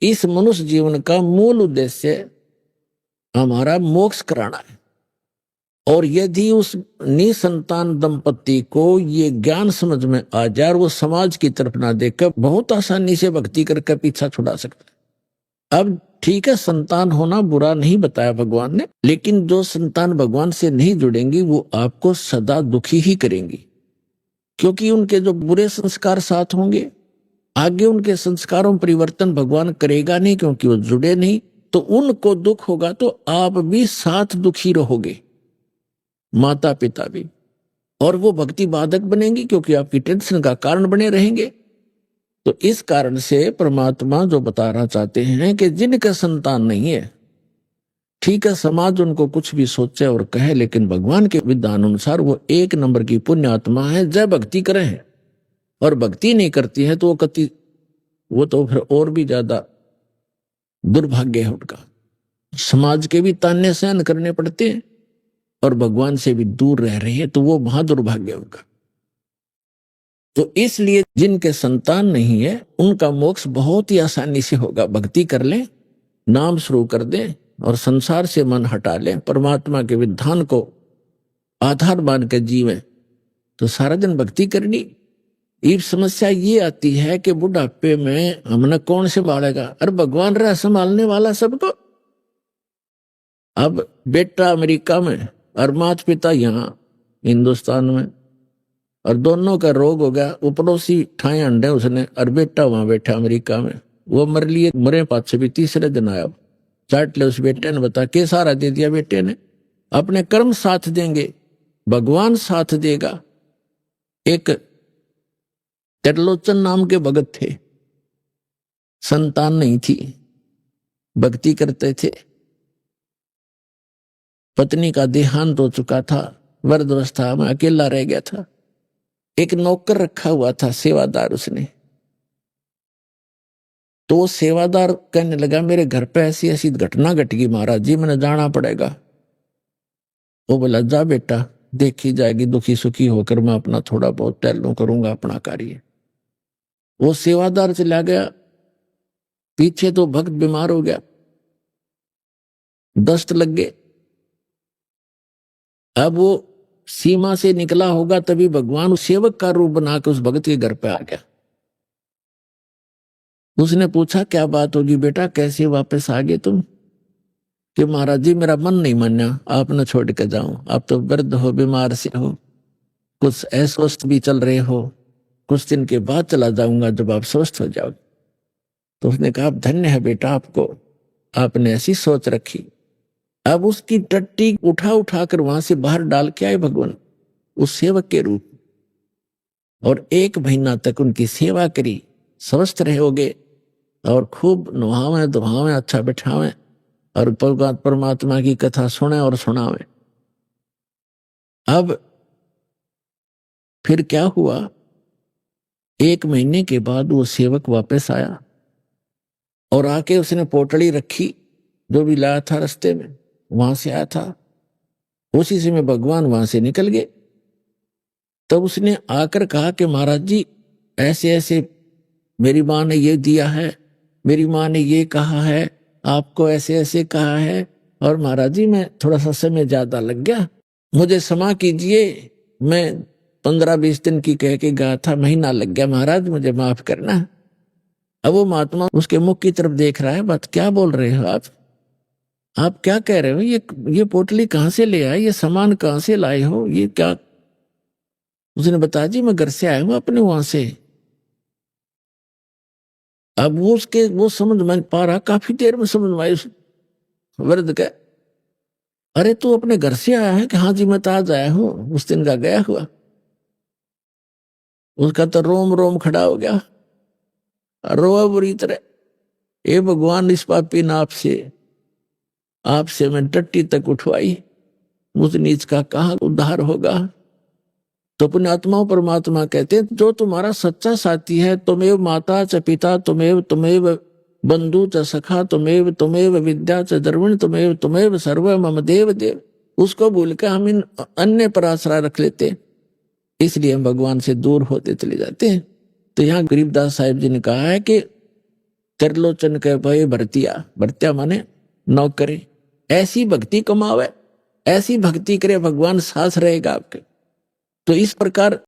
इस मनुष्य जीवन का मूल उद्देश्य हमारा मोक्ष कराना है। और यदि उस निसंतान दंपति को ये ज्ञान समझ में आ जाए और वो समाज की तरफ ना देखकर बहुत आसानी से भक्ति करके पीछा छुड़ा सकता है। अब ठीक है, संतान होना बुरा नहीं बताया भगवान ने, लेकिन जो संतान भगवान से नहीं जुड़ेंगी वो आपको सदा दुखी ही करेंगी, क्योंकि उनके जो बुरे संस्कार साथ होंगे। आगे उनके संस्कारों में परिवर्तन भगवान करेगा नहीं, क्योंकि वो जुड़े नहीं। तो उनको दुख होगा तो आप भी साथ दुखी रहोगे, माता पिता भी, और वो भक्ति बाधक बनेंगी, क्योंकि आपकी टेंशन का कारण बने रहेंगे। तो इस कारण से परमात्मा जो बताना चाहते हैं कि जिनका संतान नहीं है, ठीक है, समाज उनको कुछ भी सोचे और कहे, लेकिन भगवान के विधान अनुसार वो 1 नंबर की पुण्य आत्मा है। जब भक्ति करे हैं और भक्ति नहीं करती है तो वो तो फिर और भी ज्यादा दुर्भाग्य है उनका। समाज के भी ताने सहन करने पड़ते हैं और भगवान से भी दूर रह रही है, तो वो महादुर्भाग्य है उनका। तो इसलिए जिनके संतान नहीं है उनका मोक्ष बहुत ही आसानी से होगा। भक्ति कर ले, नाम शुरू कर दे और संसार से मन हटा ले, परमात्मा के विधान को आधार मान के जीवे, तो सारा दिन भक्ति करनी। ये समस्या ये आती है कि बुढ़ापे में हमने कौन संभालेगा? अरे भगवान रहा संभालने वाला सबको। अब बेटा अमेरिका में और माता पिता यहाँ हिंदुस्तान में, और दोनों का रोग हो गया। वो पड़ोसी ठाए अंडे उसने, और बेटा वहां बैठा अमेरिका में, वो मर लिए, मरे पाछे भी तीसरे दिन आया। चाट ले उस बेटे ने, बता के सहारा दे दिया बेटे ने। अपने कर्म साथ देंगे, भगवान साथ देगा। एक त्रिलोचन नाम के भगत थे, संतान नहीं थी, भक्ति करते थे। पत्नी का देहांत हो चुका था, वृद्धावस्था में अकेला रह गया था। एक नौकर रखा हुआ था, सेवादार उसने। तो वो सेवादार कहने लगा, मेरे घर पे ऐसी ऐसी घटना घट गई महाराज जी, मैंने जाना पड़ेगा। वो बोला, जा बेटा, देखी जाएगी, दुखी सुखी होकर मैं अपना थोड़ा बहुत टहलूं, करूंगा अपना कार्य। वो सेवादार चला गया, पीछे तो भक्त बीमार हो गया, दस्त लग गए। अब वो सीमा से निकला होगा, तभी भगवान उस सेवक का रूप बना के उस भक्त के घर पे आ गया। उसने पूछा, क्या बात होगी बेटा, कैसे वापस आ गए तुम? कि महाराज जी मेरा मन नहीं माना, आप न छोड़ के जाऊं, आप तो वृद्ध हो, बीमार से हो, कुछ अस्वस्थ भी चल रहे हो, कुछ दिन के बाद चला जाऊंगा जब आप स्वस्थ हो जाओ। तो उसने कहा, धन्य है बेटा आपको, आपने ऐसी सोच रखी। अब उसकी टट्टी उठा उठा कर वहां से बाहर डाल के आए भगवान उस सेवक के रूप, और 1 महीना तक उनकी सेवा करी। स्वस्थ रहोगे और खूब नुहावे दुहावे, अच्छा बैठावे, और परमात्मा की कथा सुने और सुनावे। अब फिर क्या हुआ, 1 महीने के बाद वो सेवक वापस आया और आके उसने पोटली रखी, जो भी लाया था रास्ते में, वहां से आया था। उसी समय भगवान वहां से निकल गए। तब उसने आकर कहा कि महाराज जी ऐसे ऐसे मेरी माँ ने ये दिया है, मेरी माँ ने ये कहा है, आपको ऐसे ऐसे कहा है, और महाराज जी मैं थोड़ा सा समय ज्यादा लग गया, मुझे क्षमा कीजिए, मैं 15-20 दिन की कह के गया था, महीना लग गया महाराज, मुझे माफ करना। अब वो महात्मा उसके मुख की तरफ देख रहा है, बात क्या बोल रहे हो आप क्या कह रहे हो? ये पोटली कहाँ से ले आए, ये सामान कहाँ से लाए हो, ये क्या? उसने बताया, जी मैं घर से आया हूं अपने वहां से। अब वो समझ में पा रहा, काफी देर में समझ में आई वृद्ध का, अरे तू अपने घर से आया है? कि हाँ जी मैं तो आज आया हूं, उस दिन का गया हुआ। उसका तो रोम रोम खड़ा हो गया, रोआ बुरी तरह। ए भगवान, इस पापी नाप से आपसे मैं टट्टी तक उठवाई, मुझ नीच का कहाँ उद्धार होगा? तो पुण्यात्माओं परमात्मा कहते हैं, जो तुम्हारा सच्चा साथी है, तुमेव माता च पिता, तुमेव बंधु च सखा, तुमेव विद्या च द्रविण, तुमेव सर्व मम देव देव, उसको भूल के हम इन अन्य पर आश्रय रख लेते हैं, इसलिए हम भगवान से दूर होते चले जाते हैं। तो यहाँ गरीबदास साहिब जी ने कहा है कि त्रिलोचन के भाई भरतिया, भरतिया माने नौकरी, ऐसी भक्ति कमावे, ऐसी भक्ति करे भगवान साथ रहेगा आपके। तो इस प्रकार